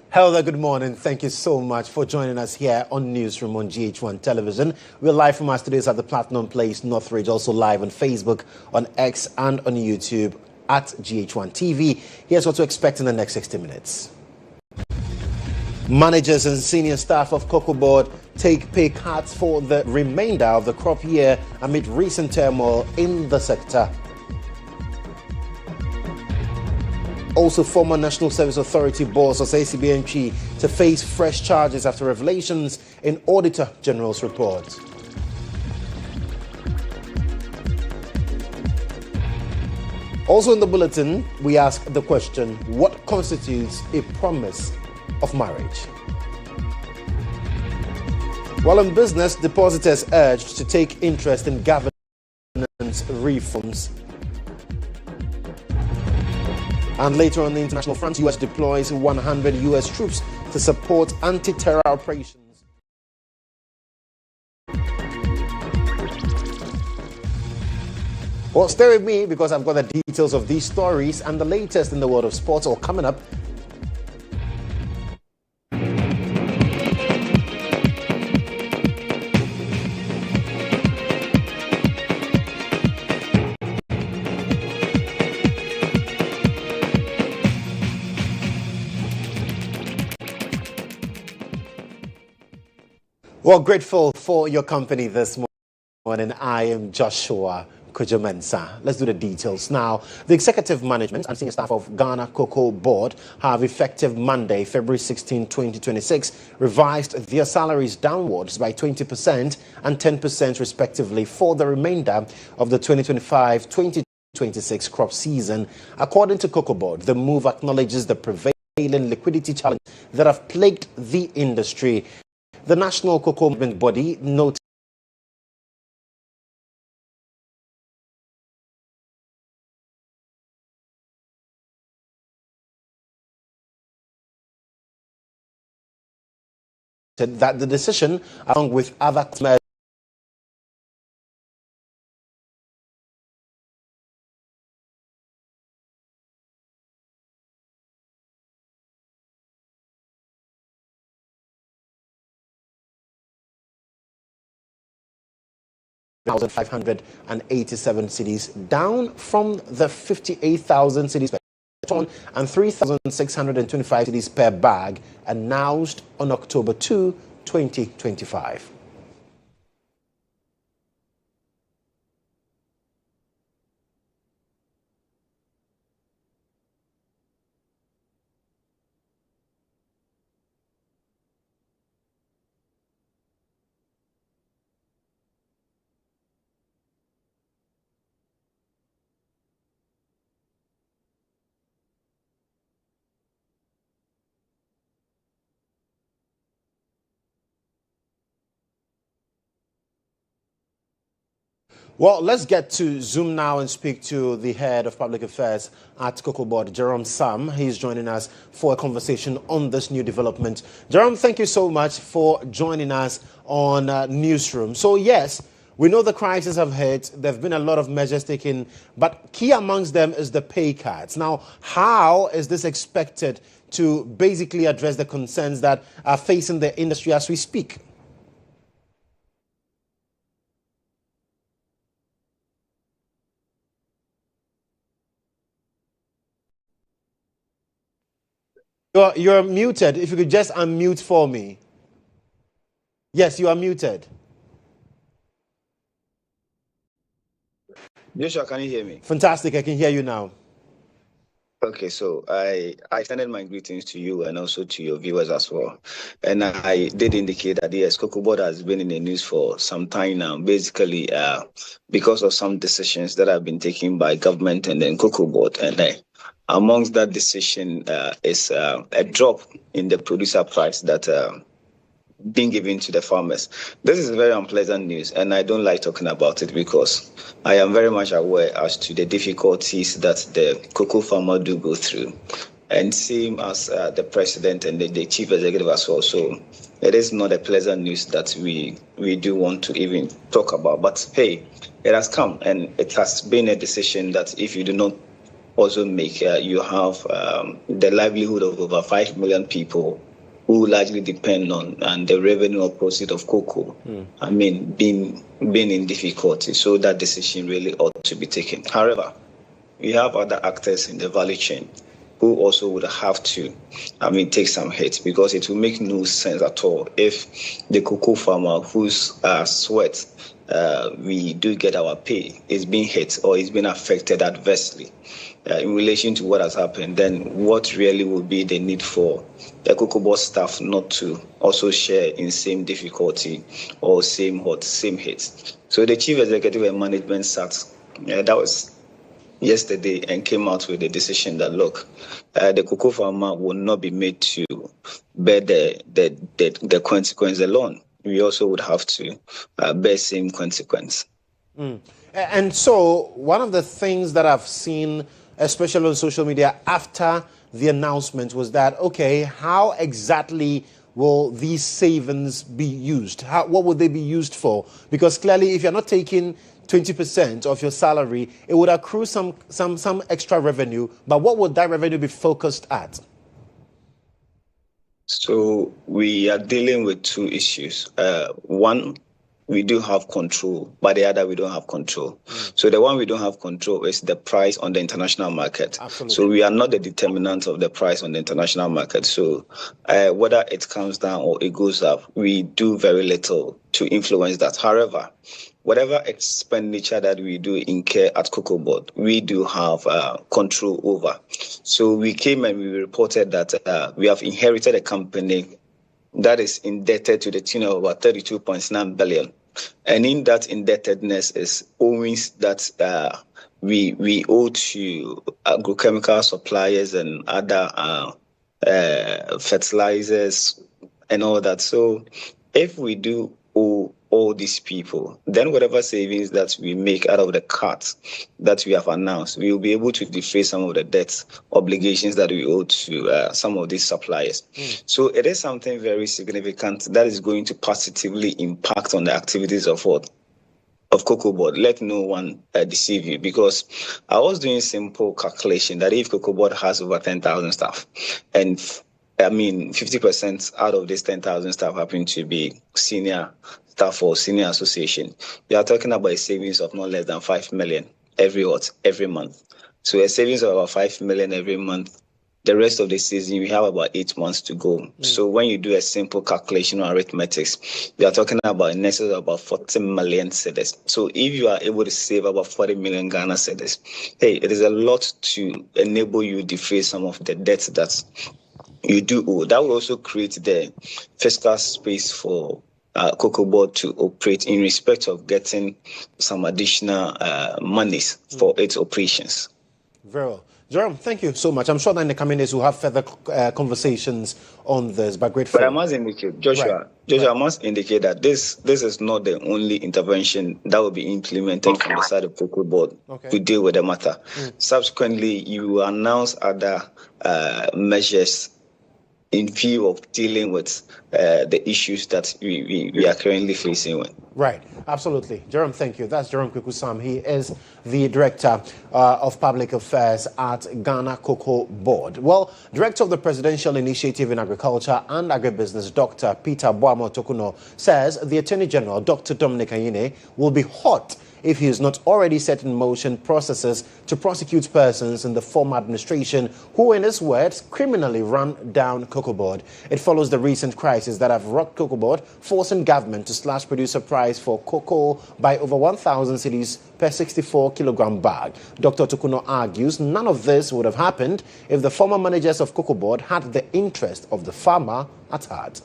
Hello there, good morning. Thank you so much for joining us here on Newsroom on GHOne Television. We're live from our studios at the Platinum Place, Northridge, also live on Facebook, on X and on YouTube at GHOne TV. Here's what to expect in the next 60 minutes. Managers and senior staff of Cocoa Board take pay cuts for the remainder of the crop year amid recent turmoil in the sector. Also, former National Service Authority boss ACBNP to face fresh charges after revelations in Auditor General's report. Also in the bulletin, we ask the question, what constitutes a promise of marriage? While in business, depositors urged to take interest in governance reforms. And later on the international front, U.S. deploys 100 U.S. troops to support anti-terror operations. Well, stay with me because I've got the details of these stories and the latest in the world of sports all coming up. Well, grateful for your company this morning. I am Joshua Kodjo Mensah. Let's do the details now. The executive management and senior staff of Ghana Cocoa Board have, effective Monday, February 16, 2026, revised their salaries downwards by 20% and 10% respectively for the remainder of the 2025-2026 crop season. According to Cocoa Board, the move acknowledges the prevailing liquidity challenges that have plagued the industry. The National Cocoa Movement Body noted that the decision, along with other measures, $1,587 cities, down from the 58,000 cities per ton and 3,625 cities per bag, announced on October 2, 2025. Well, let's get to Zoom now and speak to the head of public affairs at Cocoa Board, GHOne Sam. He's joining us for a conversation on this new development. GHOne, thank you so much for joining us on Newsroom. So, yes, we know the crisis have hit. There have been a lot of measures taken, but key amongst them is the pay cuts. Now, how is this expected to basically address the concerns that are facing the industry as we speak? You're muted. If you could just unmute for me. Yes, you are muted. Joshua, can you hear me? Fantastic. I can hear you now. Okay, so I extended my greetings to you and also to your viewers as well. And I did indicate that, yes, Cocoa Board has been in the news for some time now, basically because of some decisions that have been taken by government and then Cocoa Board. And amongst that decision is a drop in the producer price that being given to the farmers. This is very unpleasant news, and I don't like talking about it because I am very much aware as to the difficulties that the cocoa farmer do go through, and same as the president and the chief executive as well. So it is not a pleasant news that we do want to even talk about. But hey, it has come, and it has been a decision that if you do not also make. You have the livelihood of over 5 million people who largely depend on and the revenue or proceeds of cocoa. I mean, being in difficulty. So that decision really ought to be taken. However, we have other actors in the value chain who also would have to, take some hits, because it will make no sense at all if the cocoa farmer whose sweat we do get our pay is being hit or is being affected adversely in relation to what has happened. Then what really will be the need for the cocoa board staff not to also share in same difficulty or same hits? So the chief executive and management sat, that was yesterday, and came out with a decision that, look, the cocoa farmer will not be made to bear the consequence alone. We also would have to bear same consequence. And so one of the things that I've seen, especially on social media after the announcement, was that, okay, how exactly will these savings be used? What would they be used for? Because clearly, if you're not taking 20% of your salary, it would accrue some extra revenue. But what would that revenue be focused at? So we are dealing with two issues. One, we do have control, but the other, we don't have control. So the one we don't have control is the price on the international market. Absolutely. So we are not the determinant of the price on the international market. So whether it comes down or it goes up, we do very little to influence that. However, whatever expenditure that we do incur at Cocoa Board, we do have control over. So we came and we reported that we have inherited a company that is indebted to the tune of about 32.9 billion. And in that indebtedness is owings that we owe to agrochemical suppliers and other fertilizers and all that. So if we do owe all these people, then whatever savings that we make out of the cuts that we have announced, we will be able to defray some of the debt obligations that we owe to some of these suppliers. So it is something very significant that is going to positively impact on the activities of Cocoa Board. Let no one deceive you, because I was doing simple calculation that if Cocoa Board has over 10,000 staff, and 50% out of this 10,000 staff happen to be senior staff or senior association, you are talking about a savings of not less than 5 million every month. So a savings of about 5 million every month. The rest of the season, we have about 8 months to go. So when you do a simple calculation or arithmetics, you are talking about a excess of about 40 million cedis. So if you are able to save about 40 million Ghana cedis, it is a lot to enable you to defray some of the debts that you do owe. That will also create the fiscal space for Cocoa Board to operate in respect of getting some additional monies for its operations. Very well. GHOne, thank you so much. I'm sure that in the coming days we'll have further conversations on this, but grateful. But I must indicate, Joshua, I must indicate that this is not the only intervention that will be implemented from the side of Cocoa Board to deal with the matter. Subsequently, you announce other measures in view of dealing with the issues that we are currently facing with. Right, absolutely. GHOne, thank you. That's GHOne Kweku-Sam. He is the Director of Public Affairs at Ghana Cocoa Board. Well, Director of the Presidential Initiative in Agriculture and Agribusiness, Dr. Peter Boamo Tokuno, says the Attorney General, Dr. Dominic Anyine, will be hot if he has not already set in motion processes to prosecute persons in the former administration who, in his words, criminally run down Cocoa Board. It follows the recent crisis that have rocked Cocoa Board, forcing government to slash producer price for cocoa by over 1,000 cedis per 64-kilogram bag. Dr. Tokuno argues none of this would have happened if the former managers of Cocoa Board had the interest of the farmer at heart.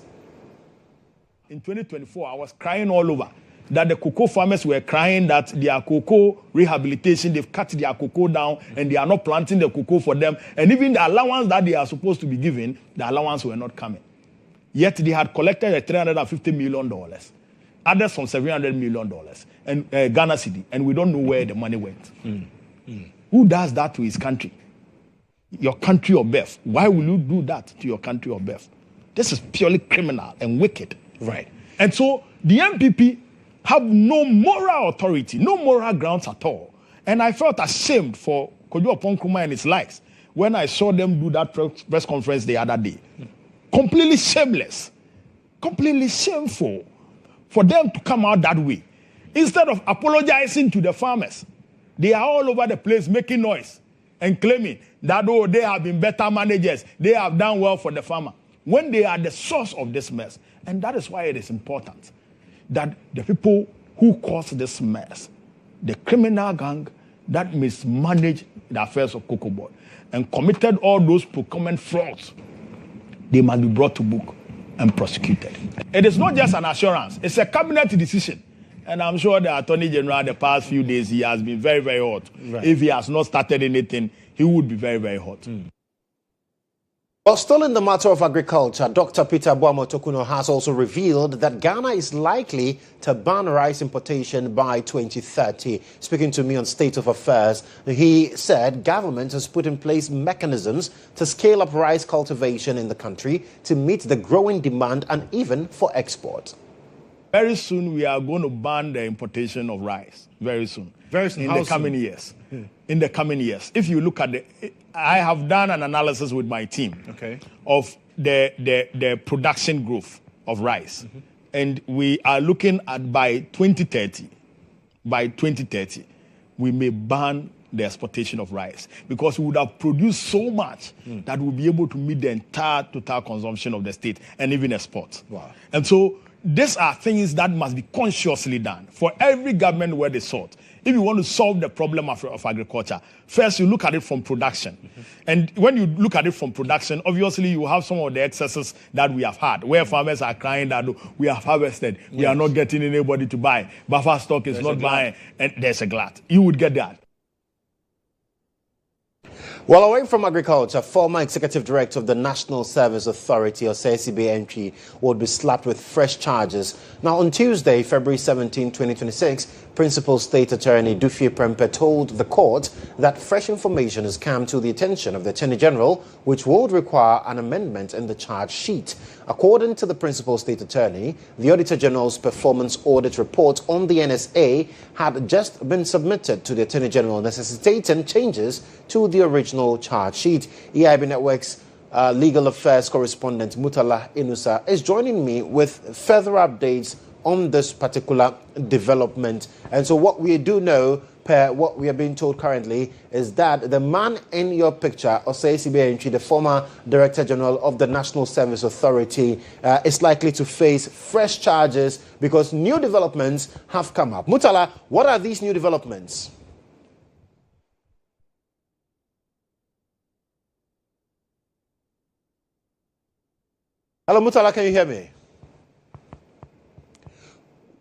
In 2024, I was crying all over that the cocoa farmers were crying that their cocoa rehabilitation, they've cut their cocoa down and they are not planting the cocoa for them. And even the allowance that they are supposed to be given, the allowance were not coming. Yet they had collected $350 million, others from $700 million, and Ghana cedi, and we don't know where the money went. Who does that to his country? Your country of birth. Why will you do that to your country of birth? This is purely criminal and wicked. Right. And so the MPP have no moral authority, no moral grounds at all. And I felt ashamed for Kodjo Nkrumah and his likes. When I saw them do that press conference the other day, completely shameless, completely shameful for them to come out that way. Instead of apologizing to the farmers, they are all over the place making noise and claiming that, oh, they have been better managers, they have done well for the farmer, when they are the source of this mess. And that is why it is important that the people who caused this mess, the criminal gang that mismanaged the affairs of Cocoa Board and committed all those procurement frauds, they must be brought to book and prosecuted. It is not just an assurance, it's a cabinet decision. And I'm sure the Attorney General, the past few days, he has been very, very hot. Right. If he has not started anything, he would be very, very hot. Well, still in the matter of agriculture, Dr. Peter Boamotokuno has also revealed that Ghana is likely to ban rice importation by 2030. Speaking to me on State of Affairs, he said government has put in place mechanisms to scale up rice cultivation in the country to meet the growing demand and even for export. Very soon, we are going to ban the importation of rice. Very soon. Very soon. In the coming years. In the coming years. If you look at I have done an analysis with my team of the production growth of rice. And we are looking at by 2030, we may ban the exportation of rice because we would have produced so much that we'll be able to meet the entire total consumption of the state and even export. Wow. And so these are things that must be consciously done for every government where they sort. If you want to solve the problem of agriculture, first you look at it from production. And when you look at it from production, obviously you have some of the excesses that we have had, where farmers are crying that we have harvested, we are not getting anybody to buy, buffer stock is not buying, and there's a glut. You would get that. Well, away from agriculture, former executive director of the National Service Authority, or CSCB, would be slapped with fresh charges. Now, on Tuesday, February 17, 2026, Principal State Attorney Dufie Prempeh told the court that fresh information has come to the attention of the Attorney General, which would require an amendment in the charge sheet. According to the Principal State Attorney, the Auditor General's performance audit report on the NSA had just been submitted to the Attorney General, necessitating changes to the original charge sheet. EIB Network's legal affairs correspondent Mutala Inusa is joining me with further updates on this particular development. And so what we do know, per what we are being told currently, is that the man in your picture, Osei Sibe, the former Director General of the National Service Authority, is likely to face fresh charges because new developments have come up. Mutala, what are these new developments? Hello, Mutala, can you hear me?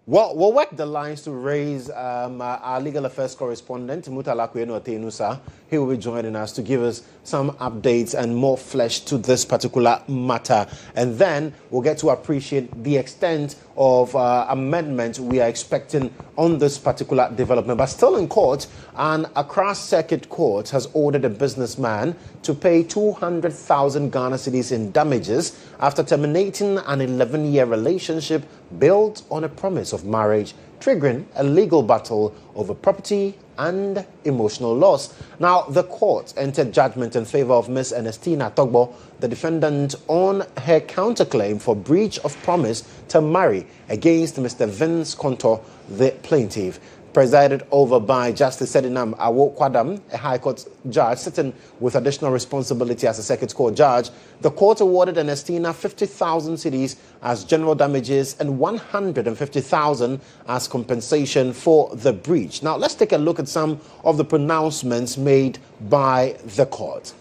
Well, we'll work the lines to raise our legal affairs correspondent, Mutala Inusa. He will be joining us to give us some updates and more flesh to this particular matter. And then we'll get to appreciate the extent of amendment we are expecting on this particular development. But still in court, an Accra Circuit Court has ordered a businessman to pay 200,000 Ghana cedis in damages after terminating an 11-year relationship built on a promise of marriage, triggering a legal battle over property and emotional loss. Now, the court entered judgment in favor of Ms. Ernestina Togbo, the defendant, on her counterclaim for breach of promise to marry against Mr. Vince Konto, the plaintiff. Presided over by Justice Sedinam Awo-Kwadam, a High Court judge sitting with additional responsibility as a Circuit Court judge, the court awarded Ernestina 50,000 cedis as general damages and 150,000 as compensation for the breach. Now, let's take a look at some of the pronouncements made by the court.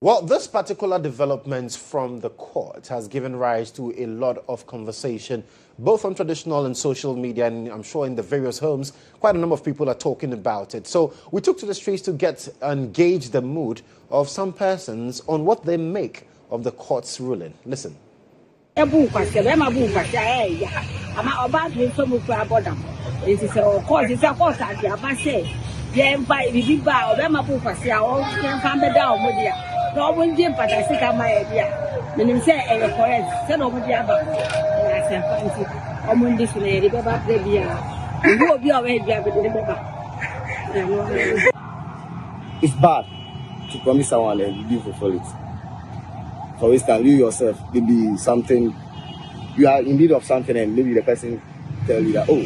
Well, this particular development from the court has given rise to a lot of conversation, both on traditional and social media, and I'm sure in the various homes, quite a number of people are talking about it. So we took to the streets to get and gauge the mood of some persons on what they make of the court's ruling. Listen. It's bad to promise someone and you fulfill it. For instance, you yourself, maybe something, you are in need of something and maybe the person tell you that, oh,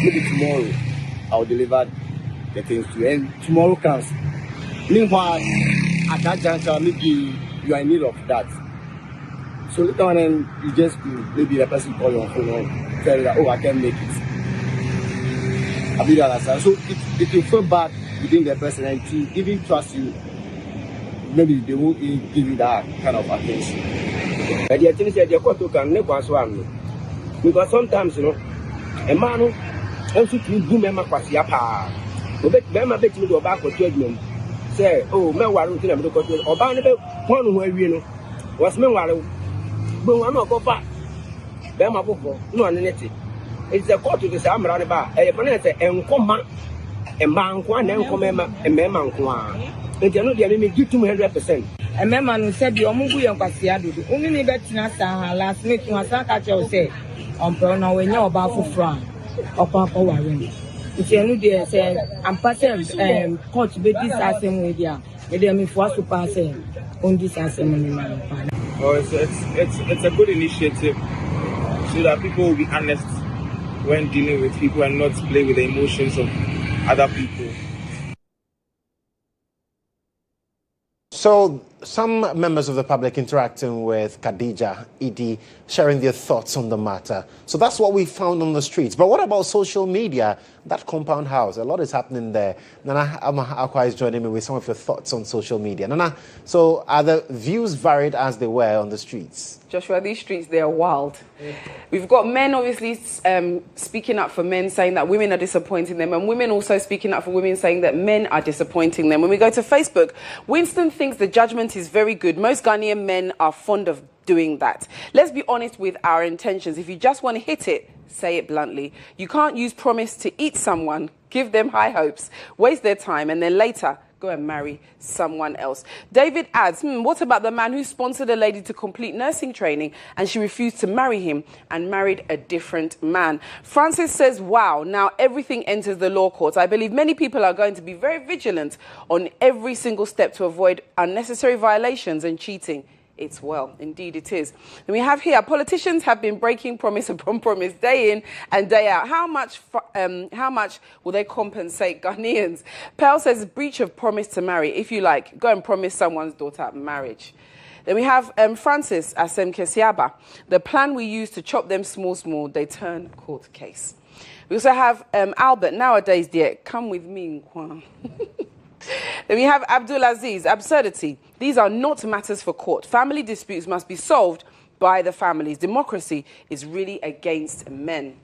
maybe tomorrow I'll deliver the things to you. And tomorrow comes. Meanwhile, at that juncture, maybe you are in need of that. So later on, and you just maybe the person call you on phone and tell you that, oh, I can't make it. I mean, understand. So it will feel bad within the person and to even trust you. Maybe they won't give you that kind of attention. Because sometimes, you know, a man also to do member Kwasiapa. Bema bet me go back for judgment. Say, oh, me waru tina me go to oba ne be one who we no. Was me waru. But one no go back. Bema bofo no anete. It's a court to the Samra ne ba. E fa na say enkoma e ma nko na enkoma e mema nko a. Enti no dia me give 200%. E mema no say bi omugu ye Kwasia dodo. Oni ni betina sa last week one san ka che o say onpro na we nya oba foforo a okwa ko ware. It's a new day, say, I'm passing coach, but this assembly with you. Maybe I'm forced to pass on this assembly. Oh, it's a good initiative so that people will be honest when dealing with people and not play with the emotions of other people. So some members of the public interacting with Khadija, Edie, sharing their thoughts on the matter. So that's what we found on the streets. But what about social media? That compound house, a lot is happening there. Nana Akwa is joining me with some of your thoughts on social media. Nana, so are the views varied as they were on the streets? Joshua, these streets, they are wild. We've got men obviously speaking up for men, saying that women are disappointing them, and women also speaking up for women, saying that men are disappointing them. When we go to Facebook, Winston thinks the judgment is very good. Most Ghanaian men are fond of doing that. Let's be honest with our intentions. If you just want to hit it, say it bluntly. You can't use promise to eat someone, give them high hopes, waste their time, and then later go and marry someone else. David adds, what about the man who sponsored a lady to complete nursing training and she refused to marry him and married a different man? Francis says, wow, now everything enters the law courts. I believe many people are going to be very vigilant on every single step to avoid unnecessary violations and cheating. It's well, indeed it is. And we have here, politicians have been breaking promise upon promise day in and day out. How much will they compensate Ghanaians? Pearl says, breach of promise to marry. If you like, go and promise someone's daughter marriage. Then we have Francis Asem Kesiaba. The plan we use to chop them small, they turn court case. We also have Albert, nowadays, dear, come with me. Then we have Abdul Aziz, absurdity. These are not matters for court. Family disputes must be solved by the families. Democracy is really against men.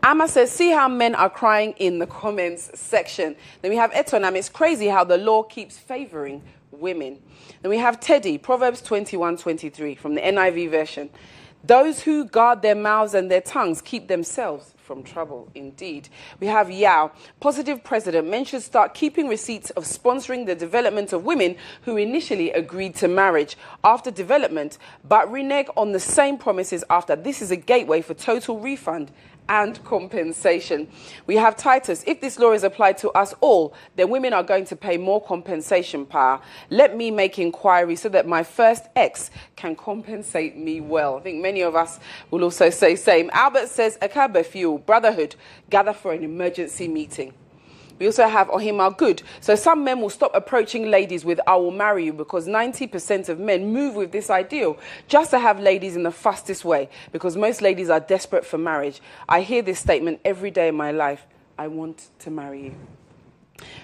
Amma says, see how men are crying in the comments section. Then we have Etonam, it's crazy how the law keeps favouring women. Then we have Teddy, Proverbs 21:23 from the NIV version. Those who guard their mouths and their tongues keep themselves from trouble, indeed. We have Yao, positive president. Men should start keeping receipts of sponsoring the development of women who initially agreed to marriage after development, but renege on the same promises after. This is a gateway for total refund and compensation. We have Titus. If this law is applied to us all, then women are going to pay more compensation power. Let me make inquiry so that my first ex can compensate me well. I think many of us will also say same. Albert says, Akabe fuel, brotherhood, gather for an emergency meeting. We also have Ohima Good. So some men will stop approaching ladies with I will marry you because 90% of men move with this ideal just to have ladies in the fastest way because most ladies are desperate for marriage. I hear this statement every day in my life. I want to marry you.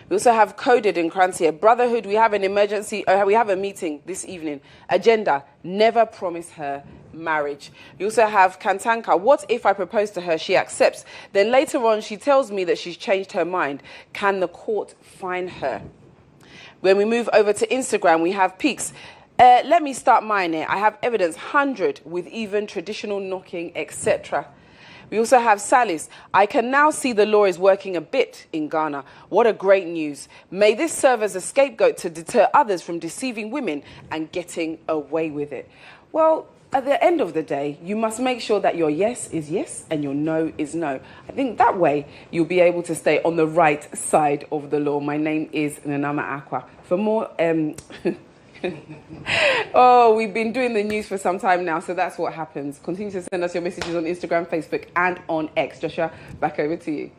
We also have Coded in Krantia. Brotherhood, we have an emergency, we have a meeting this evening. Agenda, never promise her marriage. We also have Kantanka. What if I propose to her, she accepts? Then later on, she tells me that she's changed her mind. Can the court fine her? When we move over to Instagram, we have Peaks. Let me start mine here. I have evidence, 100, with even traditional knocking, etc. We also have Salis. I can now see the law is working a bit in Ghana. What a great news. May this serve as a scapegoat to deter others from deceiving women and getting away with it. Well, at the end of the day, you must make sure that your yes is yes and your no is no. I think that way you'll be able to stay on the right side of the law. My name is Nanama Aqua. For more... Oh, we've been doing the news for some time now, so that's what happens. Continue to send us your messages on Instagram, Facebook, and on X. Joshua, back over to you.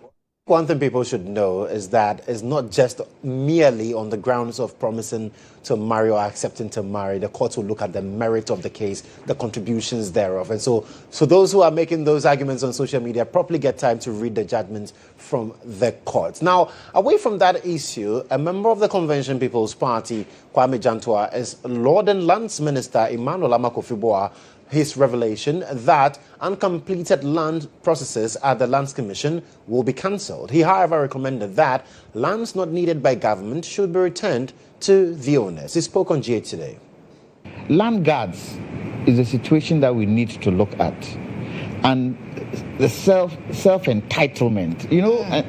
One thing people should know is that it's not just merely on the grounds of promising to marry or accepting to marry. The courts will look at the merit of the case, the contributions thereof. And so those who are making those arguments on social media properly get time to read the judgments from the courts. Now, away from that issue, a member of the Convention People's Party, Kwame Jantua, is Lord and Lands Minister Emmanuel Amakofi-Boa, his revelation that uncompleted land processes at the Lands Commission will be cancelled. He, however, recommended that lands not needed by government should be returned to the owners. He spoke on GH today. Land guards is a situation that we need to look at. And the self-entitlement,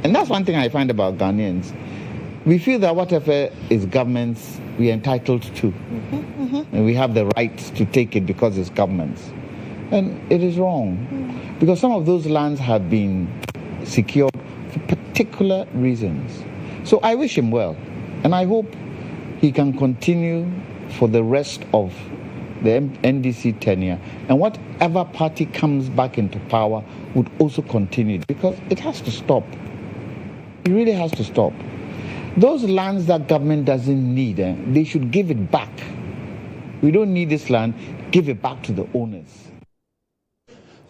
and that's one thing I find about Ghanaians. We feel that whatever is government's, we are entitled to. And we have the right to take it because it's government's. And it is wrong. Because some of those lands have been secured for particular reasons. So I wish him well. And I hope he can continue for the rest of the NDC tenure. And whatever party comes back into power would also continue. Because it has to stop. It really has to stop. Those lands that government doesn't need, they should give it back. We don't need this land, give it back to the owners.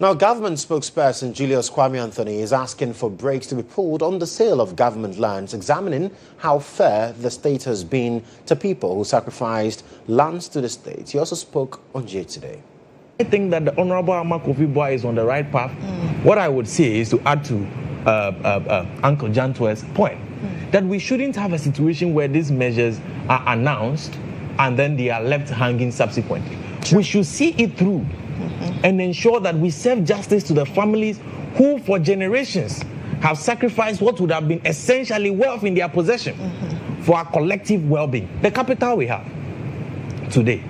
Now, government spokesperson Julius Kwame Anthony is asking for brakes to be pulled on the sale of government lands, examining how fair the state has been to people who sacrificed lands to the state. He also spoke on GH today. I think that the Honorable Amakofi-Boa is on the right path. What I would say is to add to Uncle Jantua's point, that we shouldn't have a situation where these measures are announced and then they are left hanging subsequently. We should see it through and ensure that we serve justice to the families who for generations have sacrificed what would have been essentially wealth in their possession for our collective well-being. The capital we have today,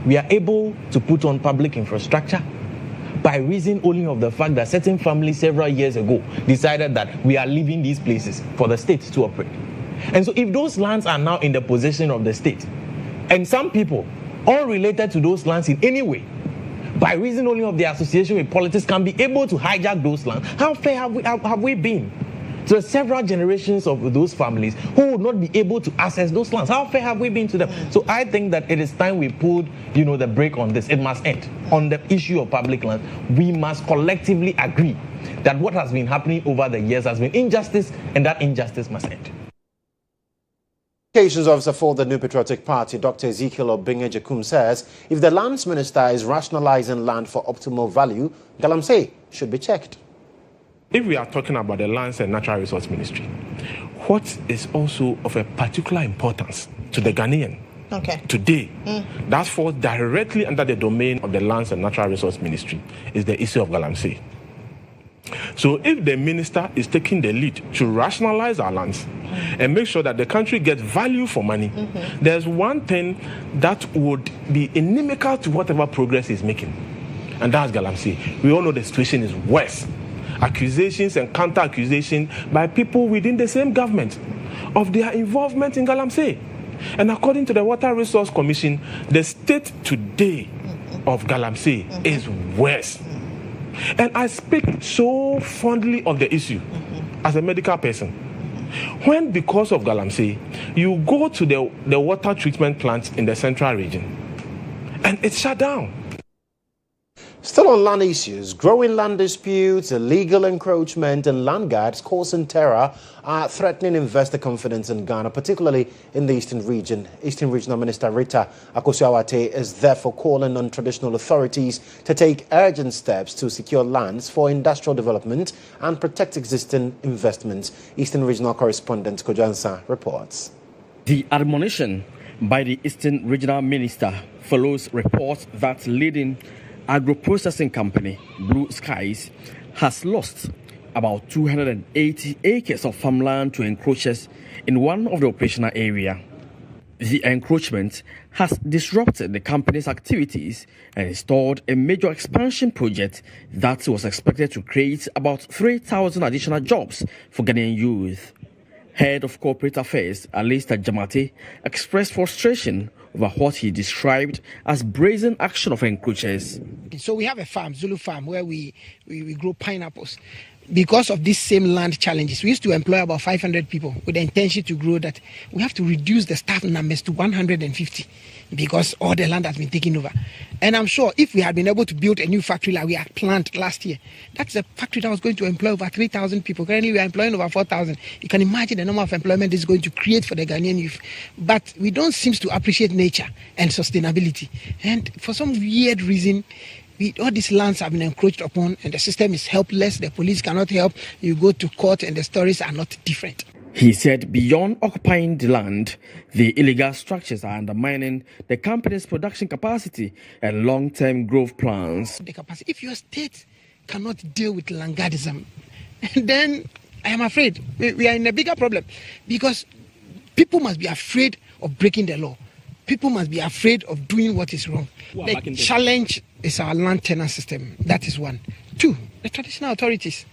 we are able to put on public infrastructure by reason only of the fact that certain families several years ago decided that we are leaving these places for the state to operate. And so if those lands are now in the possession of the state, and some people, unrelated to those lands in any way, by reason only of their association with politics, can be able to hijack those lands, how fair have we been to several generations of those families who would not be able to access those lands? How fair have we been to them? So I think that it is time we pulled, the brake on this. It must end. On the issue of public land, we must collectively agree that what has been happening over the years has been injustice, and that injustice must end. Communications officer for the New Patriotic Party, Dr. Ezekiel Obingejekum, says if the lands minister is rationalizing land for optimal value, Galamsey should be checked. If we are talking about the Lands and Natural Resource Ministry, what is also of a particular importance to the Ghanaian today, that falls directly under the domain of the Lands and Natural Resource Ministry, is the issue of Galamsey. So if the minister is taking the lead to rationalize our lands and make sure that the country gets value for money, there's one thing that would be inimical to whatever progress is making, and that's Galamsey. We all know the situation is worse. Accusations and counter-accusations by people within the same government of their involvement in Galamsey. And according to the Water Resource Commission, the state today of Galamsey is worse. And I speak so fondly of the issue as a medical person. When, because of Galamsey, you go to the water treatment plant in the central region and it's shut down. Still on land issues, growing land disputes, illegal encroachment and land guards causing terror are threatening investor confidence in Ghana, particularly in the Eastern region. Eastern Regional Minister Rita Akosua-Awate is therefore calling on traditional authorities to take urgent steps to secure lands for industrial development and protect existing investments. Eastern Regional correspondent Kodjo reports. The admonition by the Eastern Regional Minister follows reports that leading agro-processing company Blue Skies has lost about 280 acres of farmland to encroachers in one of the operational area. The encroachment has disrupted the company's activities and stalled a major expansion project that was expected to create about 3,000 additional jobs for Ghanaian youth. Head of Corporate Affairs, Alistair Jamate, expressed frustration over what he described as brazen action of encroachers. So we have a farm, Zulu farm, where we grow pineapples. Because of these same land challenges, we used to employ about 500 people with the intention to grow that. We have to reduce the staff numbers to 150 because all the land has been taken over. And I'm sure if we had been able to build a new factory like we had planned last year, that's a factory that was going to employ over 3,000 people. Currently, we are employing over 4,000. You can imagine the number of employment this is going to create for the Ghanaian youth. But we don't seem to appreciate nature and sustainability. And for some weird reason, all these lands have been encroached upon and the system is helpless. The police cannot help. You go to court and the stories are not different. He said beyond occupying the land, the illegal structures are undermining the company's production capacity and long-term growth plans. The capacity. If your state cannot deal with landguardism, then I am afraid we are in a bigger problem because people must be afraid of breaking the law. People must be afraid of doing what is wrong. The challenge is our land tenure system. That is one. Two, the traditional authorities.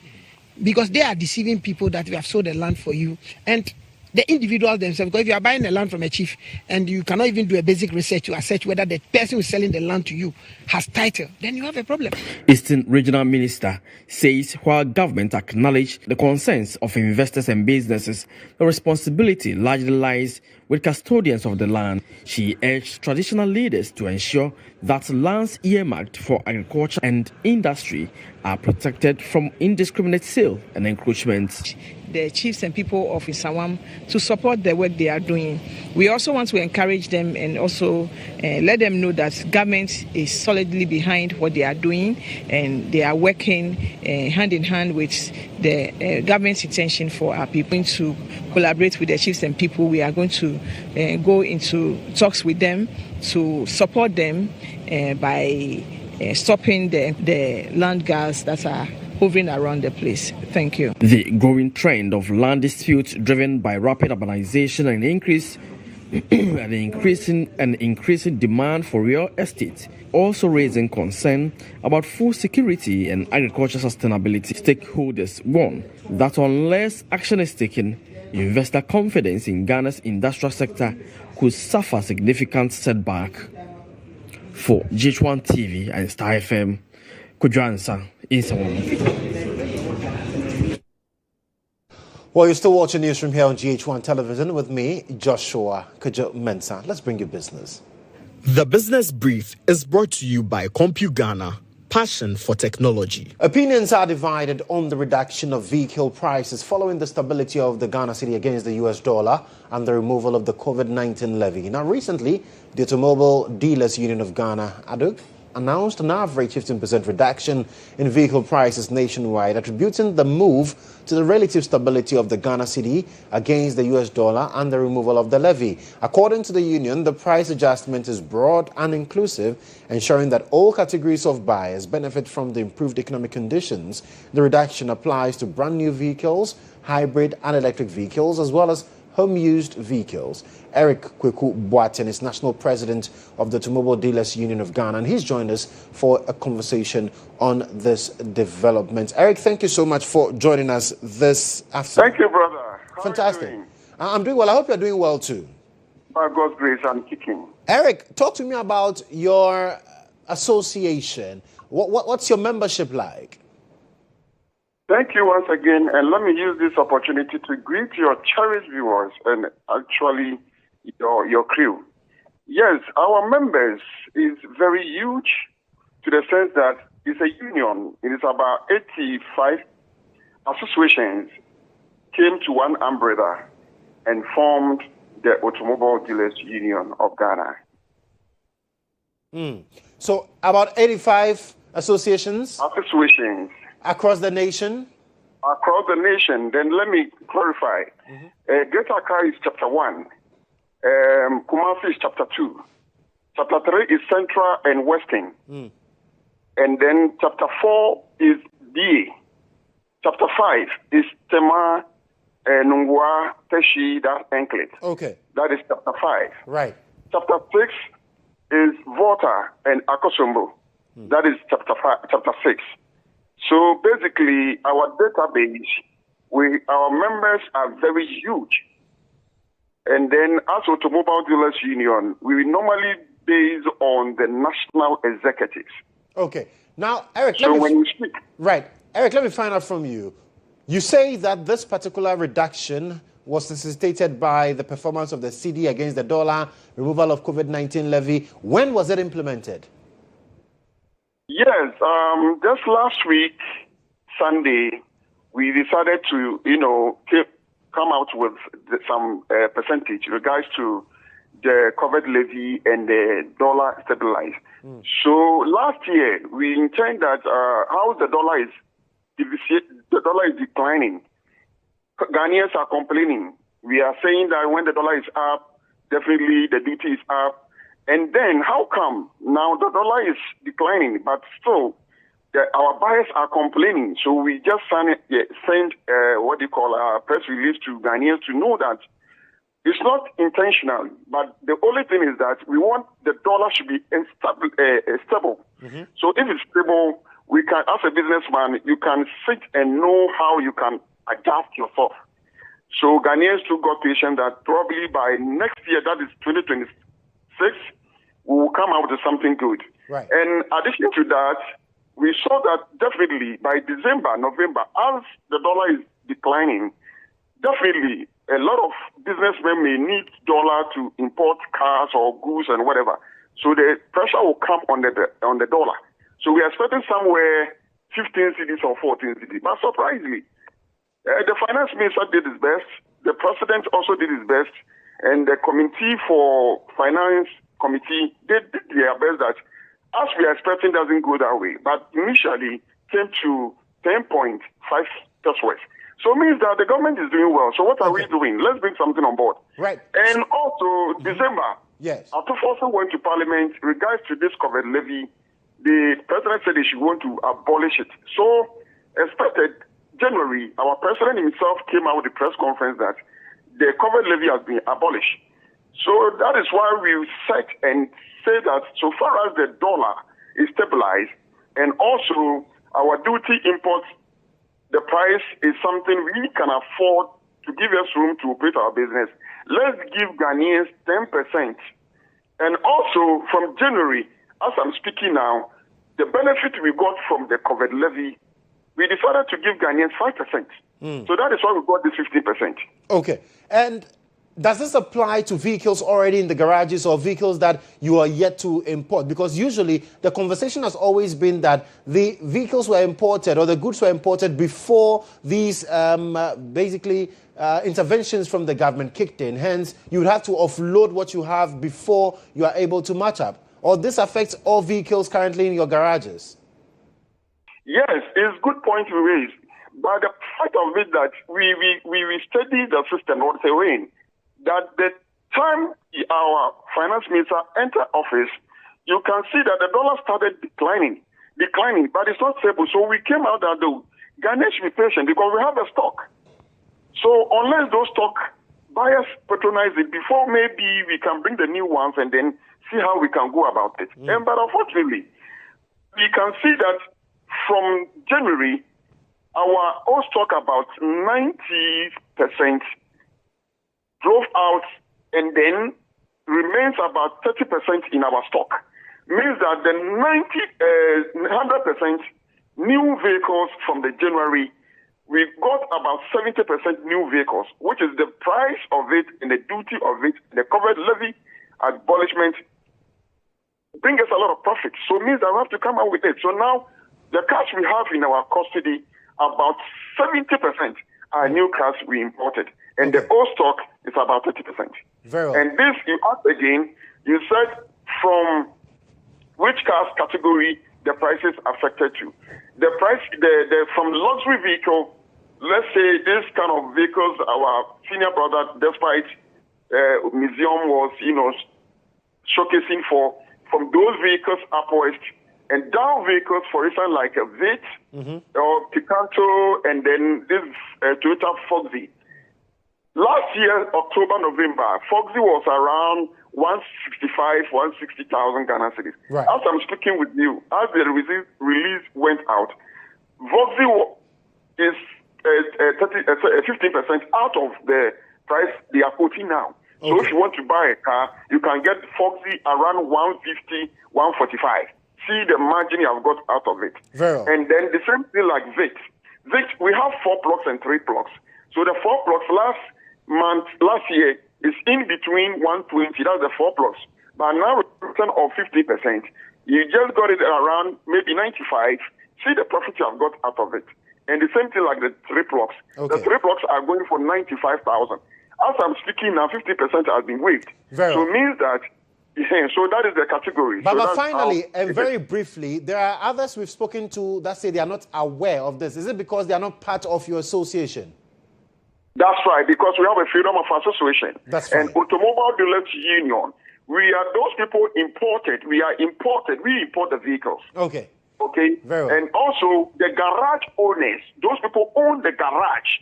Because they are deceiving people that we have sold the land for you. And the individuals themselves, because if you are buying the land from a chief and you cannot even do a basic research to assess whether the person who is selling the land to you has title, then you have a problem. Eastern Regional Minister says while government acknowledge the concerns of investors and businesses, the responsibility largely lies with custodians of the land. She urged traditional leaders to ensure that lands earmarked for agriculture and industry are protected from indiscriminate sale and encroachment. The chiefs and people of Isawam to support the work they are doing. We also want to encourage them and also let them know that government is solidly behind what they are doing and they are working hand in hand with the government's intention for our people to collaborate with the chiefs and people. We are going to go into talks with them to support them by stopping the land guards that are hovering around the place. Thank you. The growing trend of land disputes driven by rapid urbanization and increasing demand for real estate also raising concern about food security and agricultural sustainability. Stakeholders warn that unless action is taken, investor confidence in Ghana's industrial sector could suffer significant setback. For GHOne TV and Star FM, Kodjo in Well, you're still watching news from here on GH1 television with me, Joshua Mensah. Let's bring you business. The Business Brief is brought to you by CompuGhana, passion for technology. Opinions are divided on the reduction of vehicle prices following the stability of the Ghana cedi against the US dollar and the removal of the COVID-19 levy. Now, recently, the Automobile Dealers Union of Ghana, ADUG, announced an average 15% reduction in vehicle prices nationwide, attributing the move to the relative stability of the Ghana cedi against the US dollar and the removal of the levy. According to the union, the price adjustment is broad and inclusive, ensuring that all categories of buyers benefit from the improved economic conditions. The reduction applies to brand new vehicles, hybrid and electric vehicles, as well as home-used vehicles. Eric Kweku Boaten is national president of the Automobile Dealers Union of Ghana, and he's joined us for a conversation on this development. Eric, thank you so much for joining us this afternoon. Thank you, brother. How Fantastic. Are you doing? I'm doing well. I hope you're doing well too. By God's grace, I'm kicking. Eric, talk to me about your association. What's your membership like? Thank you once again, and let me use this opportunity to greet your cherished viewers and actually your crew. Yes, our members is very huge to the sense that is a union. It is about 85 associations came to one umbrella and formed the Automobile Dealers Union of Ghana. So about 85 associations across the nation? Across the nation. Then let me clarify. Greater Accra is chapter 1. Kumasi is chapter 2. Chapter 3 is Central and Western. And then chapter 4 is DA. Chapter 5 is Tema, Nungwa, Teshi, that's Enclave. Okay. That is chapter 5. Right. Chapter 6 is Volta and Akosombo. That is chapter 6. So basically, our database, our members are very huge. And then as Automobile Dealers Union, we normally base on the national executives. Okay. Now, Eric, Eric, let me find out from you. You say that this particular reduction was necessitated by the performance of the cedi against the dollar, removal of COVID-19 levy. When was it implemented? Yes, just last week, Sunday, we decided to, come out with some percentage in regards to the COVID levy and the dollar stabilized. So last year, we intend that how the dollar is declining. Ghanaians are complaining. We are saying that when the dollar is up, definitely the duty is up. And then how come now the dollar is declining, but still our buyers are complaining? So we just sent a press release to Ghanaians to know that it's not intentional, but the only thing is that we want the dollar should be stable. So if it's stable, we can, as a businessman, you can sit and know how you can adapt yourself. So Ghanaians too got patient that probably by next year, that is 2026, we will come out with something good. Right. And addition to that, we saw that definitely by December, November, as the dollar is declining, definitely a lot of businessmen may need dollar to import cars or goods and whatever. So the pressure will come on the dollar. So we are expecting somewhere 15 cedis or 14 cedis. But surprisingly, the finance minister did his best. The president also did his best. And the committee for finance committee, they did their best that as we are expecting doesn't go that way. But initially came to 10.5 pesos. So it means that the government is doing well. So what are we doing? Let's bring something on board. Right. And also December, yes, also went to Parliament in regards to this COVID levy. The president said she want to abolish it. So expected January, our president himself came out with a press conference that the COVID levy has been abolished. So that is why we set and say that so far as the dollar is stabilized and also our duty imports, the price is something we can afford to give us room to operate our business. Let's give Ghanaians 10%. And also from January, as I'm speaking now, the benefit we got from the COVID levy, we decided to give Ghanaians 5%. So that is why we got this 15%. Okay. And does this apply to vehicles already in the garages or vehicles that you are yet to import? Because usually the conversation has always been that the vehicles were imported or the goods were imported before these interventions from the government kicked in. Hence, you would have to offload what you have before you are able to match up. Or this affects all vehicles currently in your garages? Yes, it's a good point to raise. But the fact of it that we study the system or the way that the time our finance minister entered office, you can see that the dollar started declining, but it's not stable. So we came out that the Ghanaians should be patient because we have a stock. So unless those stock buyers patronize it before, maybe we can bring the new ones and then see how we can go about it. But unfortunately, we can see that from January, our old stock about 90% drove out and then remains about 30% in our stock. Means that the 100% new vehicles from the January, we got about 70% new vehicles, which is the price of it and the duty of it, the covered levy abolishment bring us a lot of profit. So it means that we have to come out with it. So now the cars we have in our custody, about 70% are new cars we imported. And the old stock is about 30%. Very well. And this, you asked again, you said from which cars category the prices affected to. The price, from luxury vehicle, let's say this kind of vehicles, our senior brother, despite museum was, showcasing for, from those vehicles upwards, and down vehicles, for instance, like a Vit or Picanto, and then this Toyota Foxy. Last year, October, November, Foxy was around 160,000 Ghana cedis. Right. As I'm speaking with you, as the release went out, Foxy is 15% out of the price they are quoting now. Okay. So if you want to buy a car, you can get Foxy around 150, 145. See the margin you have got out of it. Very well. And then the same thing like Vit. Vit, we have 4 blocks and 3 blocks. So the 4 blocks last year is in between 120. That's the 4 blocks. But now return of 50%. You just got it around maybe 95. See the profit you have got out of it. And the same thing like the 3 blocks. Okay. The 3 blocks are going for 95,000. As I'm speaking now, 50% has been waived. So it means that, so that is the category. But finally, and very briefly, there are others we've spoken to that say they are not aware of this. Is it because they are not part of your association? That's right, because we have a freedom of association. That's right. And Automobile Dealers Union, we are those people imported. We import the vehicles. Okay. Okay? Very well. And also, the garage owners, those people own the garage,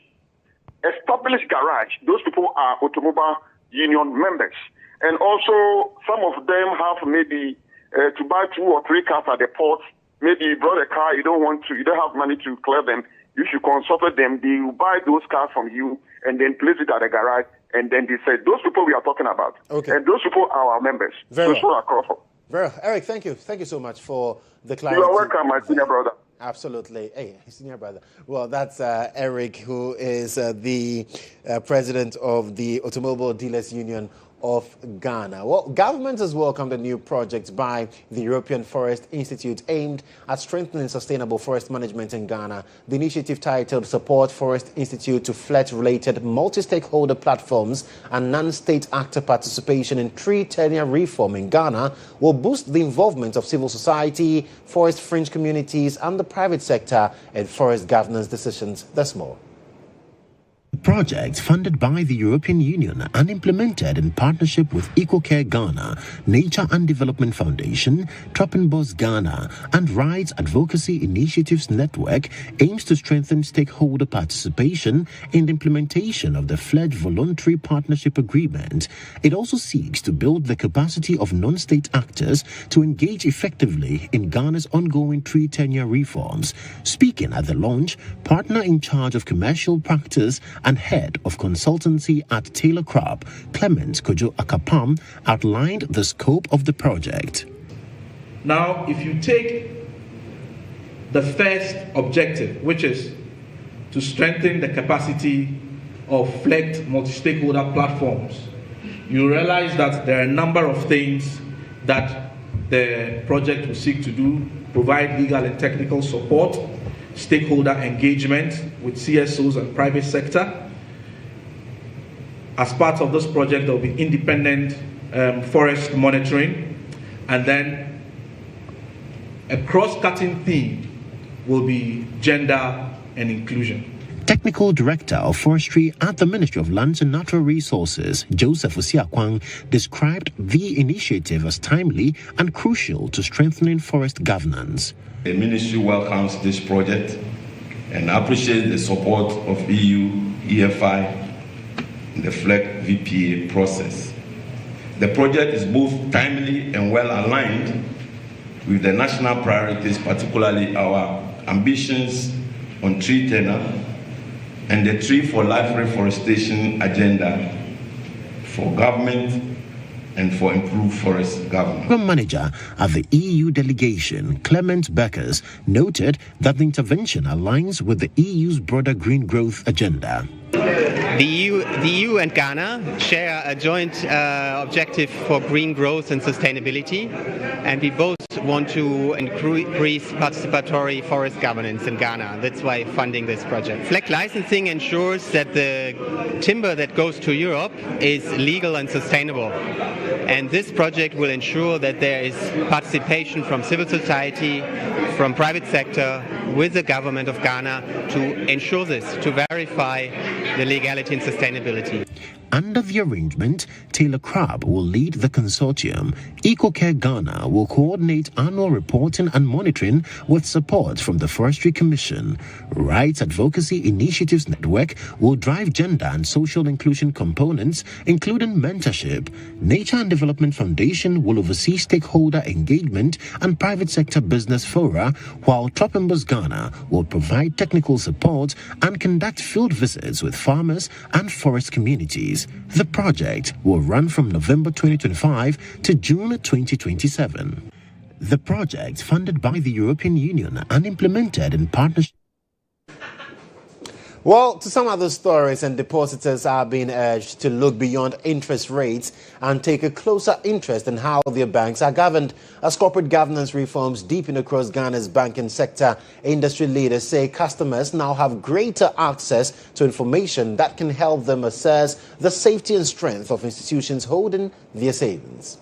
established garage, those people are Automobile Union members. And also, some of them have maybe to buy 2 or 3 cars at the port. Maybe you brought a car, you don't have money to clear them. If you consulted them, they will buy those cars from you and then place it at the garage. And then they say, those people we are talking about. Okay. And those people are our members. Very well. Across. Very well. Eric, thank you. Thank you so much for the clarity. You are welcome, my senior brother. Absolutely. Hey, senior brother. Well, that's Eric, who is the president of the Automobile Dealers Union of Ghana. Well, government has welcomed a new project by the European Forest Institute aimed at strengthening sustainable forest management in Ghana. The initiative, titled Support Forest Institute to Flight-Related Multi-Stakeholder Platforms and Non-State Actor Participation in Tree Tenure Reform in Ghana, will boost the involvement of civil society, forest fringe communities and the private sector in forest governance decisions. There's more. Projects funded by the European Union and implemented in partnership with EcoCare Ghana, Nature and Development Foundation, Tropinbos Ghana, and Rights Advocacy Initiatives Network aims to strengthen stakeholder participation in the implementation of the FLED Voluntary Partnership Agreement. It also seeks to build the capacity of non-state actors to engage effectively in Ghana's ongoing tree tenure reforms. Speaking at the launch, partner in charge of commercial practice and head of consultancy at Taylor Crop, Kodjo Akapam, outlined the scope of the project. Now, if you take the first objective, which is to strengthen the capacity of FLED multi-stakeholder platforms, you realize that there are a number of things that the project will seek to do: provide legal and technical support, stakeholder engagement with CSOs and private sector. As part of this project, there will be independent forest monitoring, and then a cross-cutting theme will be gender and inclusion. Technical Director of Forestry at the Ministry of Lands and Natural Resources, Joseph Osiakwang, described the initiative as timely and crucial to strengthening forest governance. The Ministry welcomes this project and appreciates the support of EU, EFI, in the FLEG VPA process. The project is both timely and well aligned with the national priorities, particularly our ambitions on tree tenure and the Tree for Life reforestation agenda for government and for improved forest governance. Program Manager at the EU delegation, Clement Beckers, noted that the intervention aligns with the EU's broader green growth agenda. The EU and Ghana share a joint objective for green growth and sustainability, and we both want to increase participatory forest governance in Ghana. That's why funding this project. FLEGT licensing ensures that the timber that goes to Europe is legal and sustainable. And this project will ensure that there is participation from civil society, from private sector, with the government of Ghana to ensure this, to verify the legality and sustainability. Under the arrangement, Taylor Crabb will lead the consortium. EcoCare Ghana will coordinate annual reporting and monitoring with support from the Forestry Commission. Rights Advocacy Initiatives Network will drive gender and social inclusion components, including mentorship. Nature and Development Foundation will oversee stakeholder engagement and private sector business fora, while Tropembos Ghana will provide technical support and conduct field visits with farmers and forest communities. The project will run from November 2025 to June 2027. The project, funded by the European Union and implemented in partnership. Well, to some other stories, and depositors are being urged to look beyond interest rates and take a closer interest in how their banks are governed. As corporate governance reforms deepen across Ghana's banking sector, industry leaders say customers now have greater access to information that can help them assess the safety and strength of institutions holding their savings.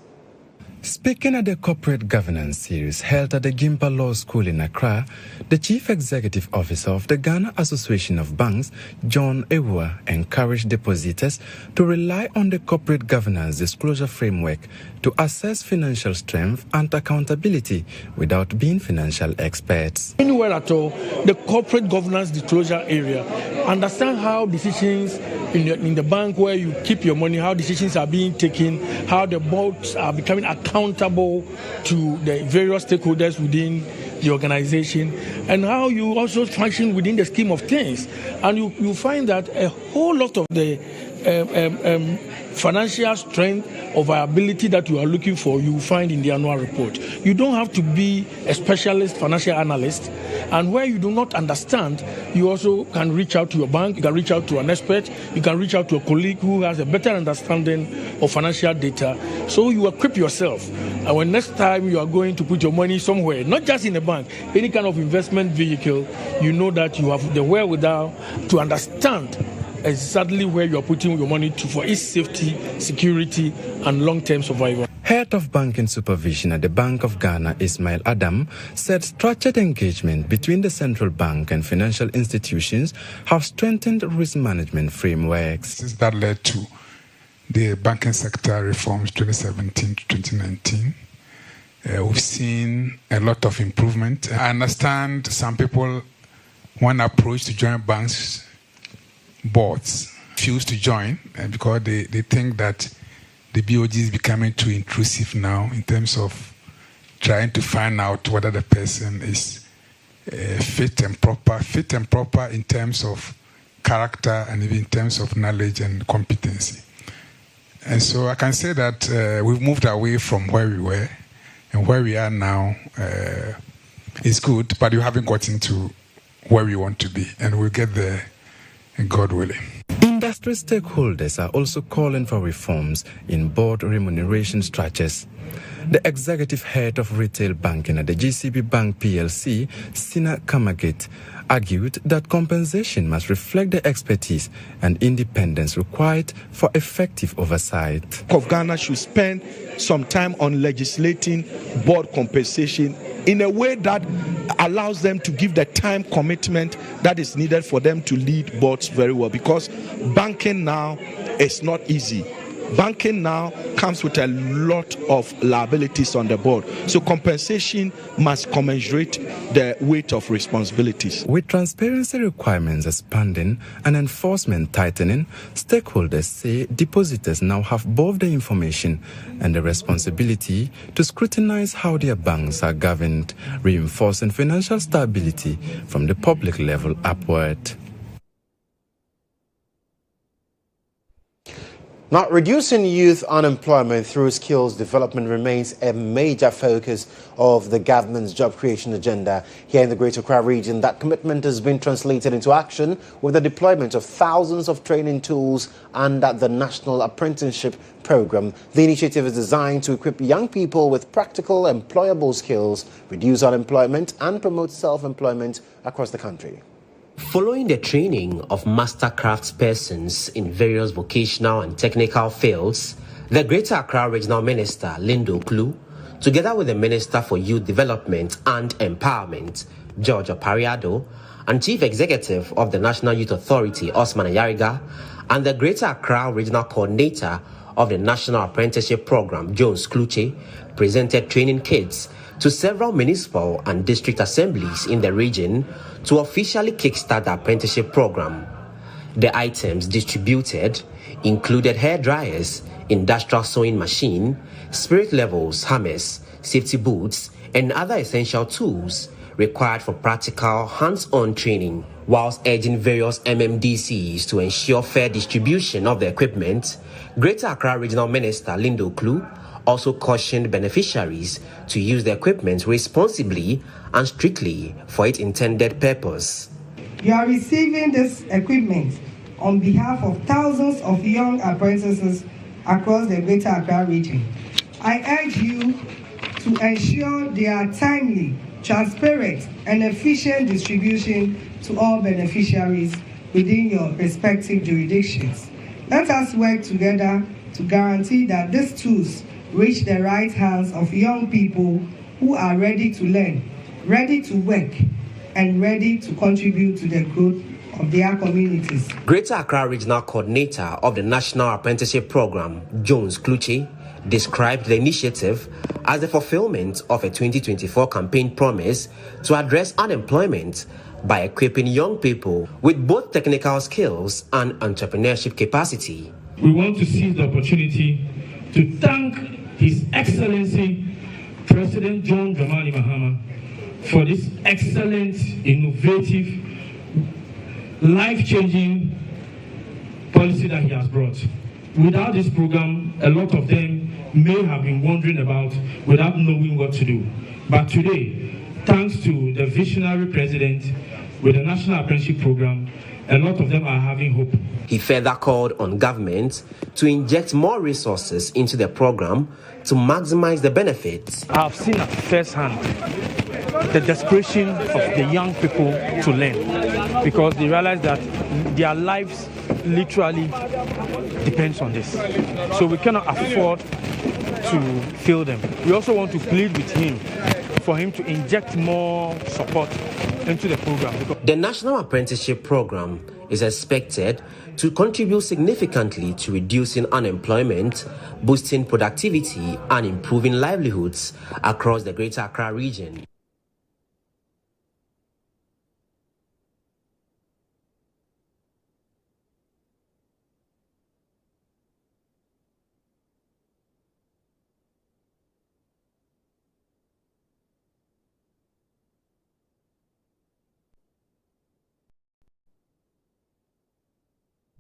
Speaking at the Corporate Governance Series held at the Gimpa Law School in Accra, the Chief Executive Officer of the Ghana Association of Banks, John Ewua, encouraged depositors to rely on the Corporate Governance Disclosure Framework to assess financial strength and accountability without being financial experts. Anywhere at all, the Corporate Governance Disclosure area, understand how decisions in the bank where you keep your money, how decisions are being taken, how the boards are becoming accountable to the various stakeholders within the organization, and how you also function within the scheme of things. And you find that a whole lot of the financial strength or viability that you are looking for, you find in the annual report. You don't have to be a specialist financial analyst, and where you do not understand, you also can reach out to your bank, you can reach out to an expert, you can reach out to a colleague who has a better understanding of financial data, so you equip yourself. And when next time you are going to put your money somewhere, not just in a bank, any kind of investment vehicle, you know that you have the wherewithal to understand exactly where you are putting your money to for its safety, security, and long-term survival. Head of Banking Supervision at the Bank of Ghana, Ismail Adam, said structured engagement between the central bank and financial institutions have strengthened risk management frameworks. That led to the banking sector reforms 2017 to 2019. We've seen a lot of improvement. I understand some people, one approach to join banks boards refuse to join because they think that the BOG is becoming too intrusive now in terms of trying to find out whether the person is fit and proper in terms of character and even in terms of knowledge and competency. And so I can say that we've moved away from where we were, and where we are now is good, but we haven't gotten to where we want to be, and we'll get there, and God willing. Industry stakeholders are also calling for reforms in board remuneration structures. The executive head of retail banking at the GCB Bank PLC, Sina Kamagit, argued that compensation must reflect the expertise and independence required for effective oversight. Of Ghana should spend some time on legislating board compensation in a way that allows them to give the time commitment that is needed for them to lead boards very well, because banking now is not easy. Banking now comes with a lot of liabilities on the board. So compensation must commensurate the weight of responsibilities. With transparency requirements expanding and enforcement tightening, stakeholders say depositors now have both the information and the responsibility to scrutinize how their banks are governed, reinforcing financial stability from the public level upward. Now, reducing youth unemployment through skills development remains a major focus of the government's job creation agenda here in the Greater Accra region. That commitment has been translated into action with the deployment of thousands of training tools under the National Apprenticeship Program. The initiative is designed to equip young people with practical, employable skills, reduce unemployment, and promote self-employment across the country. Following the training of master craftspersons in various vocational and technical fields, the Greater Accra Regional Minister, Lindo Klu, together with the Minister for Youth Development and Empowerment, George Opariado, and Chief Executive of the National Youth Authority, Osman Ayariga, and the Greater Accra Regional Coordinator of the National Apprenticeship Program, GHOne Skluche, presented training kits to several municipal and district assemblies in the region to officially kickstart the apprenticeship program. The items distributed included hair dryers, industrial sewing machine, spirit levels, hammers, safety boots, and other essential tools required for practical hands-on training. Whilst urging various MMDCs to ensure fair distribution of the equipment, Greater Accra Regional Minister Lindo Klu also cautioned beneficiaries to use the equipment responsibly and strictly for its intended purpose. You are receiving this equipment on behalf of thousands of young apprentices across the Greater Accra region. I urge you to ensure their timely, transparent, and efficient distribution to all beneficiaries within your respective jurisdictions. Let us work together to guarantee that these tools reach the right hands of young people who are ready to learn, ready to work, and ready to contribute to the growth of their communities. Greater Accra Regional Coordinator of the National Apprenticeship Program, GHOne Skluche, described the initiative as the fulfillment of a 2024 campaign promise to address unemployment by equipping young people with both technical skills and entrepreneurship capacity. We want to seize the opportunity to thank His Excellency President John Dramani Mahama for this excellent, innovative, life-changing policy that he has brought. Without this program, a lot of them may have been wondering about without knowing what to do. But today, thanks to the visionary president with the National Apprenticeship Program, a lot of them are having hope. He further called on government to inject more resources into the program to maximize the benefits. I have seen at first hand the desperation of the young people to learn because they realize that their lives literally depends on this. So we cannot afford to fail them. We also want to plead with him for him to inject more support into the program. The National Apprenticeship Program is expected to contribute significantly to reducing unemployment, boosting productivity, and improving livelihoods across the Greater Accra region.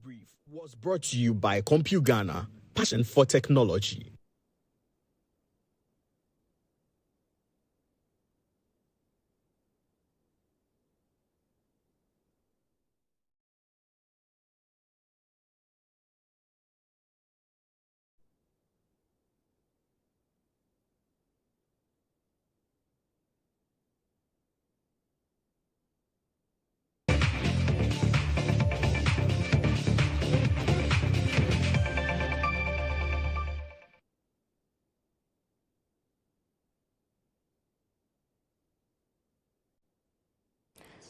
Brief was brought to you by CompuGhana, passion for technology.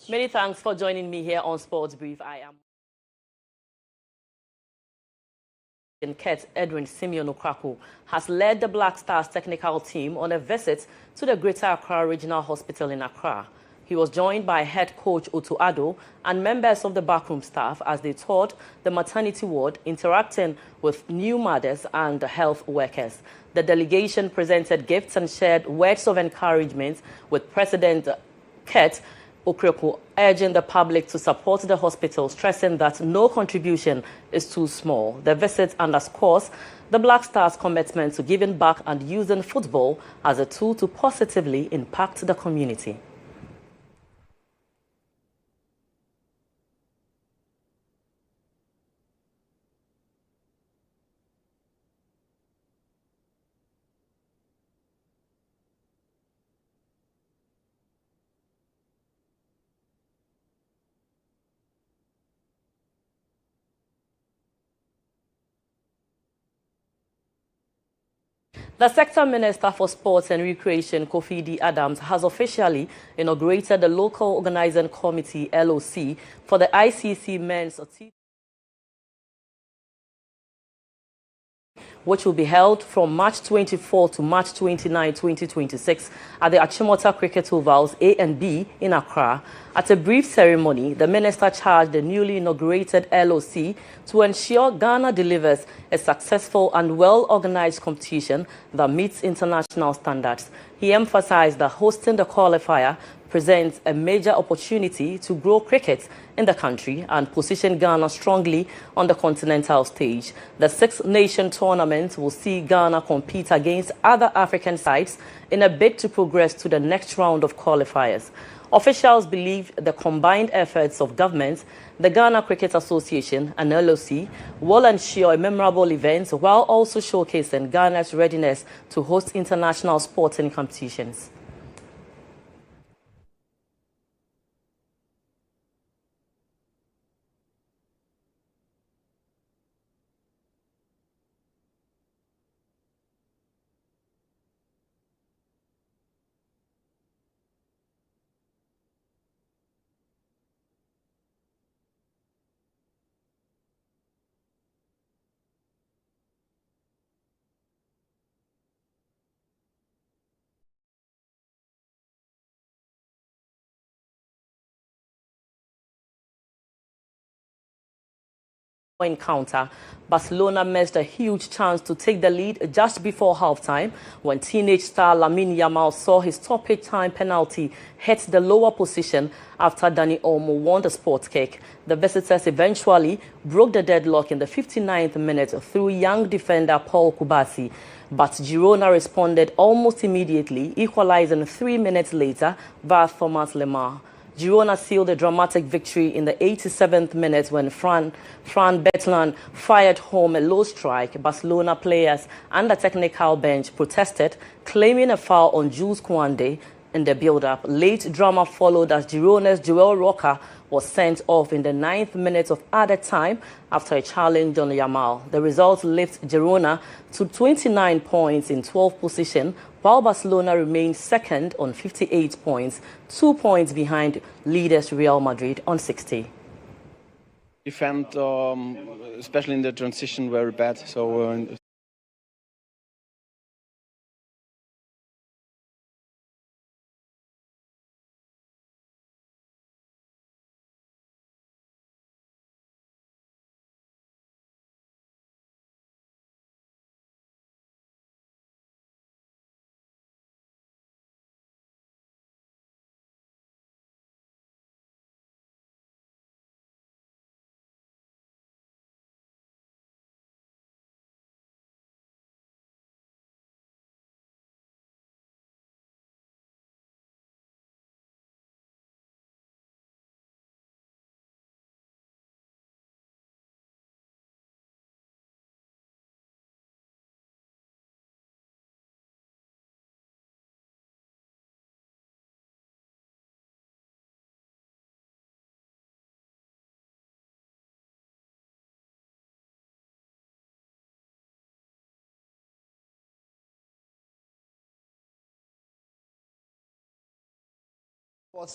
Many thanks for joining me here on Sports Brief. I am Ket Edwin Simeon Okrako has led the Black Stars technical team on a visit to the Greater Accra Regional Hospital in Accra. He was joined by head coach Otto Addo and members of the backroom staff as they toured the maternity ward, interacting with new mothers and health workers. The delegation presented gifts and shared words of encouragement with President Ket Okreko urging the public to support the hospital, stressing that no contribution is too small. The visit underscores the Black Stars' commitment to giving back and using football as a tool to positively impact the community. The Sector Minister for Sports and Recreation, Kofi D. Adams, has officially inaugurated the Local Organizing Committee, LOC, for the ICC Men's which will be held from March 24 to March 29, 2026 at the Achimota Cricket Ovals A and B in Accra. At a brief ceremony, the minister charged the newly inaugurated LOC to ensure Ghana delivers a successful and well-organized competition that meets international standards. He emphasized that hosting the qualifier presents a major opportunity to grow cricket in the country and position Ghana strongly on the continental stage. The Six-Nation tournament will see Ghana compete against other African sides in a bid to progress to the next round of qualifiers. Officials believe the combined efforts of governments, the Ghana Cricket Association and LOC will ensure a memorable event while also showcasing Ghana's readiness to host international sporting competitions. Encounter, Barcelona missed a huge chance to take the lead just before halftime when teenage star Lamine Yamal saw his stoppage time penalty hit the lower position after Dani Olmo won the sports kick. The visitors eventually broke the deadlock in the 59th minute through young defender Paul Kubasi, but GHOne responded almost immediately, equalizing 3 minutes later via Thomas Lemar. GHOne sealed a dramatic victory in the 87th minute when Fran Betlan fired home a low strike. Barcelona players and the technical bench protested, claiming a foul on Jules Koundé in the build-up. Late drama followed as GHOne's Joel Roca was sent off in the 9th minute of added time after a challenge on Yamal. The result lifts GHOne to 29 points in 12th position, while Barcelona remains second on 58 points, 2 points behind leaders Real Madrid on 60. Defend, especially in the transition, very bad. So.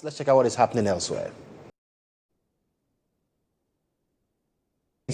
Let's check out what is happening elsewhere.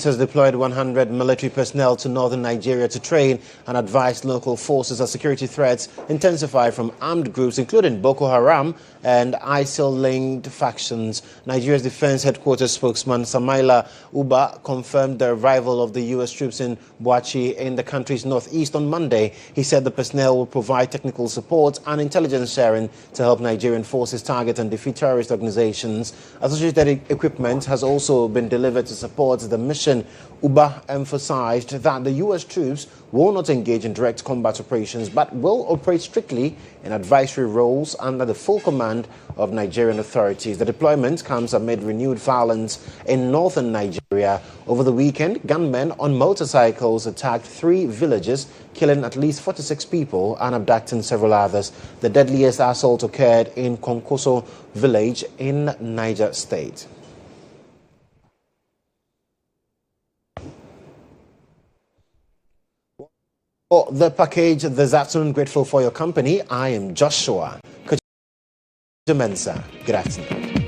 has deployed 100 military personnel to northern Nigeria to train and advise local forces as security threats intensify from armed groups including Boko Haram and ISIL-linked factions. Nigeria's Defense Headquarters spokesman Samaila Uba confirmed the arrival of the U.S. troops in Bauchi in the country's northeast on Monday. He said the personnel will provide technical support and intelligence sharing to help Nigerian forces target and defeat terrorist organizations. Associated equipment has also been delivered to support the mission. Uba emphasized that the U.S. troops will not engage in direct combat operations but will operate strictly in advisory roles under the full command of Nigerian authorities. The deployment comes amid renewed violence in northern Nigeria. Over the weekend, gunmen on motorcycles attacked 3 villages, killing at least 46 people and abducting several others. The deadliest assault occurred in Konkoso village in Niger State. For the package this afternoon, grateful for your company. I am Joshua. Kodjo Mensah. Good afternoon.